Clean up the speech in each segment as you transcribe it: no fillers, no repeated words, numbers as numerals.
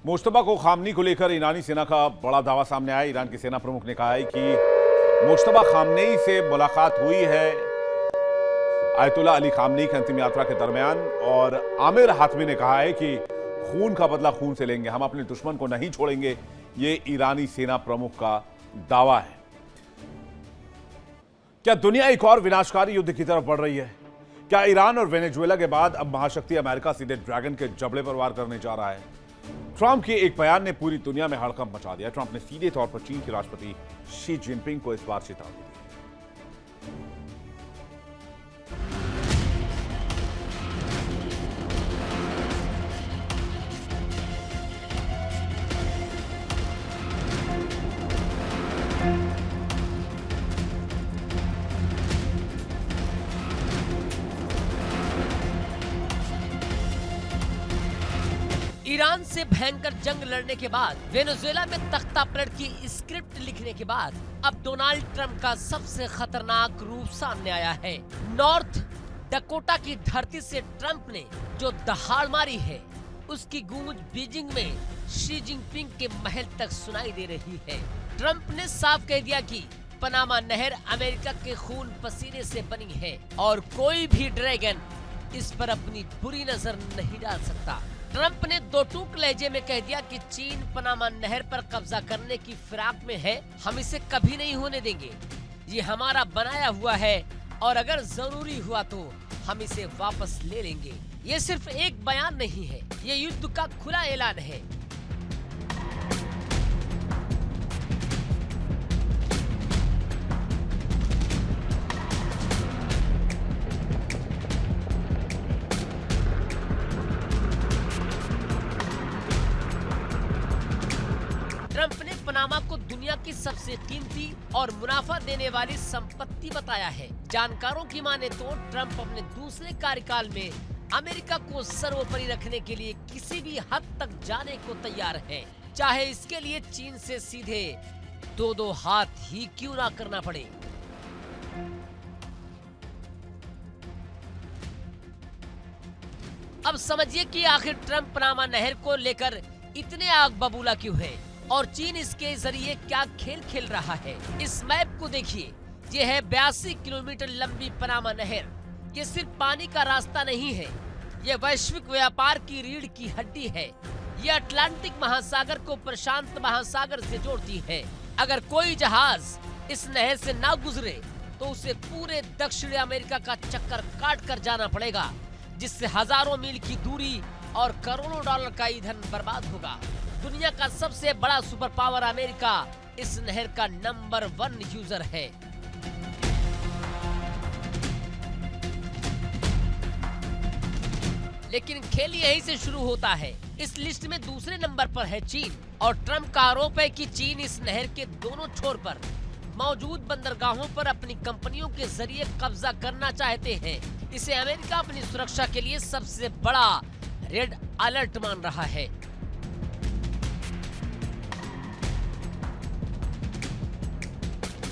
मुश्तबा को खामनी को लेकर ईरानी सेना का बड़ा दावा सामने आया। ईरान के सेना प्रमुख ने कहा है कि मुश्तबा खामनेई से मुलाकात हुई है आयतुल्लाह अली खामनेई की अंतिम यात्रा के दरमियान, और आमिर हातमी ने कहा है कि खून का बदला खून से लेंगे, हम अपने दुश्मन को नहीं छोड़ेंगे। ये ईरानी सेना प्रमुख का दावा है। क्या दुनिया एक और विनाशकारी युद्ध की तरफ बढ़ रही है? क्या ईरान और वेनेजुएला के बाद अब महाशक्ति अमेरिका सीधे ड्रैगन के जबड़े पर वार करने जा रहा है? ट्रंप के एक बयान ने पूरी दुनिया में हड़कंप मचा दिया। ट्रंप ने सीधे तौर पर चीन के राष्ट्रपति शी जिनपिंग को इस बार चेतावनी दी। ईरान से भयंकर जंग लड़ने के बाद, वेनेजुएला में तख्ता पलट की स्क्रिप्ट लिखने के बाद अब डोनाल्ड ट्रंप का सबसे खतरनाक रूप सामने आया है। नॉर्थ डकोटा की धरती से ट्रंप ने जो दहाड़ मारी है, उसकी गूंज बीजिंग में शी जिनपिंग के महल तक सुनाई दे रही है। ट्रंप ने साफ कह दिया कि पनामा नहर अमेरिका के खून पसीने से बनी है और कोई भी ड्रैगन इस पर अपनी बुरी नजर नहीं डाल सकता। ट्रंप ने दो टूक लहजे में कह दिया कि चीन पनामा नहर पर कब्जा करने की फिराक में है, हम इसे कभी नहीं होने देंगे। ये हमारा बनाया हुआ है और अगर जरूरी हुआ तो हम इसे वापस ले लेंगे। ये सिर्फ एक बयान नहीं है, ये युद्ध का खुला ऐलान है। ट्रंप ने पनामा को दुनिया की सबसे कीमती और मुनाफा देने वाली संपत्ति बताया है। जानकारों की माने तो ट्रंप अपने दूसरे कार्यकाल में अमेरिका को सर्वोपरि रखने के लिए किसी भी हद तक जाने को तैयार है, चाहे इसके लिए चीन से सीधे दो हाथ ही क्यों ना करना पड़े। अब समझिए कि आखिर ट्रंप पनामा नहर को लेकर इतने आग बबूला क्यों है और चीन इसके जरिए क्या खेल खेल रहा है। इस मैप को देखिए, ये है 82 किलोमीटर लंबी पनामा नहर। ये सिर्फ पानी का रास्ता नहीं है, ये वैश्विक व्यापार की रीढ़ की हड्डी है। ये अटलांटिक महासागर को प्रशांत महासागर से जोड़ती है। अगर कोई जहाज इस नहर से ना गुजरे तो उसे पूरे दक्षिण अमेरिका का चक्कर काट कर जाना पड़ेगा, जिससे हजारों मील की दूरी और करोड़ों डॉलर का ईंधन बर्बाद होगा। दुनिया का सबसे बड़ा सुपर पावर अमेरिका इस नहर का नंबर 1 यूजर है। लेकिन खेल यहीं से शुरू होता है। इस लिस्ट में दूसरे नंबर पर है चीन, और ट्रंप का आरोप है कि चीन इस नहर के दोनों छोर पर मौजूद बंदरगाहों पर अपनी कंपनियों के जरिए कब्जा करना चाहते हैं। इसे अमेरिका अपनी सुरक्षा के लिए सबसे बड़ा रेड अलर्ट मान रहा है।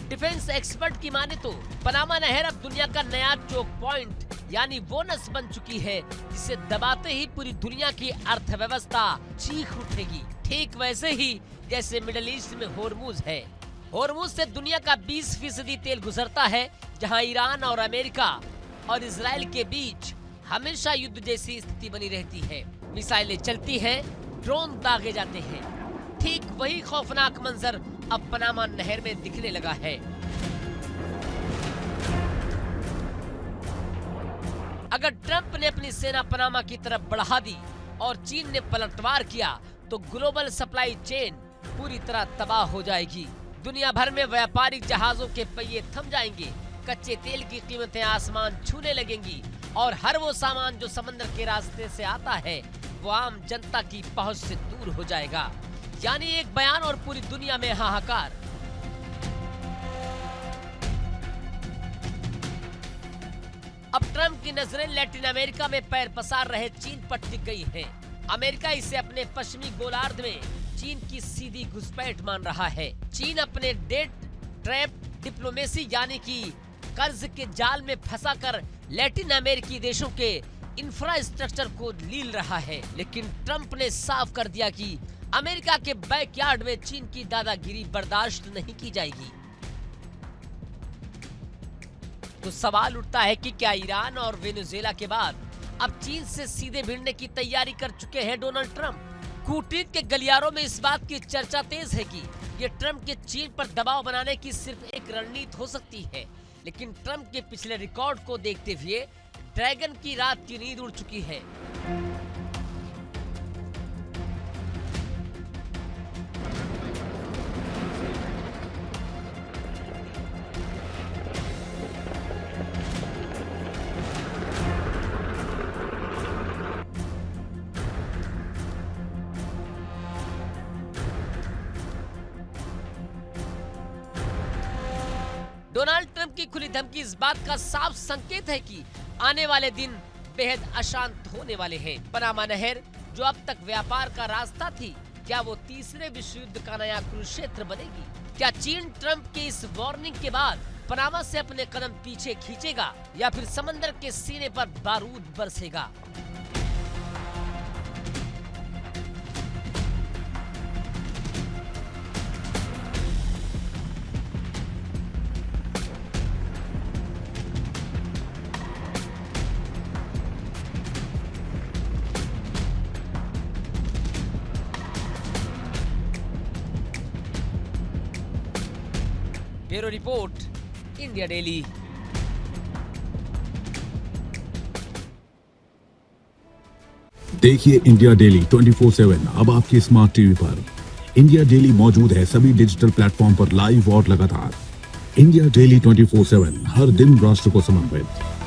डिफेंस एक्सपर्ट की माने तो पनामा नहर अब दुनिया का नया चोक पॉइंट यानी वो नस बन चुकी है, जिसे दबाते ही पूरी दुनिया की अर्थव्यवस्था चीख उठेगी। ठीक वैसे ही जैसे मिडिल ईस्ट में होर्मुज है। होर्मुज से दुनिया का 20% तेल गुजरता है, जहां ईरान और अमेरिका और इजराइल के बीच हमेशा युद्ध जैसी स्थिति बनी रहती है। मिसाइलें चलती हैं, ड्रोन दागे जाते हैं। ठीक वही खौफनाक मंजर अब पनामा नहर में दिखने लगा है। अगर ट्रंप ने अपनी सेना पनामा की तरफ बढ़ा दी और चीन ने पलटवार किया तो ग्लोबल सप्लाई चेन पूरी तरह तबाह हो जाएगी। दुनिया भर में व्यापारिक जहाजों के पहिए थम जाएंगे, कच्चे तेल की कीमतें आसमान छूने लगेंगी और हर वो सामान जो समंदर के रास्ते से आता है वो आम जनता की पहुंच से दूर हो जाएगा। यानी एक बयान और पूरी दुनिया में हाहाकार। अब ट्रंप की नजरें लैटिन अमेरिका में पैर पसार रहे चीन पर टिक गई हैं। अमेरिका इसे अपने पश्चिमी गोलार्ध में चीन की सीधी घुसपैठ मान रहा है। चीन अपने डेट ट्रैप डिप्लोमेसी यानी कि कर्ज के जाल में फंसाकर लैटिन अमेरिकी देशों के इंफ्रास्ट्रक्चर को लील रहा है। लेकिन ट्रंप ने साफ कर दिया कि अमेरिका के बैकयार्ड में चीन की दादागिरी बर्दाश्त नहीं की जाएगी। तो सवाल उठता है कि क्या ईरान और वेनेजुएला के बाद अब चीन से सीधे भिड़ने की तैयारी कर चुके हैं डोनाल्ड ट्रंप? कूटनीति के गलियारों में इस बात की चर्चा तेज है कि ये ट्रंप के चीन पर दबाव बनाने की सिर्फ एक रणनीति हो सकती है, लेकिन ट्रंप के पिछले रिकॉर्ड को देखते हुए ड्रैगन की रात की नींद उड़ चुकी है। डोनाल्ड ट्रंप की खुली धमकी इस बात का साफ संकेत है कि आने वाले दिन बेहद अशांत होने वाले हैं। पनामा नहर जो अब तक व्यापार का रास्ता थी, क्या वो तीसरे विश्व युद्ध का नया कुरुक्षेत्र बनेगी? क्या चीन ट्रंप के इस वार्निंग के बाद पनामा से अपने कदम पीछे खींचेगा या फिर समंदर के सीने पर बारूद बरसेगा? Bureau report, India Daily. देखिए इंडिया डेली 24/7 अब आपके स्मार्ट टीवी पर। इंडिया डेली मौजूद है सभी डिजिटल प्लेटफॉर्म पर लाइव और लगातार। इंडिया डेली 24/7 हर दिन राष्ट्र को समर्पित।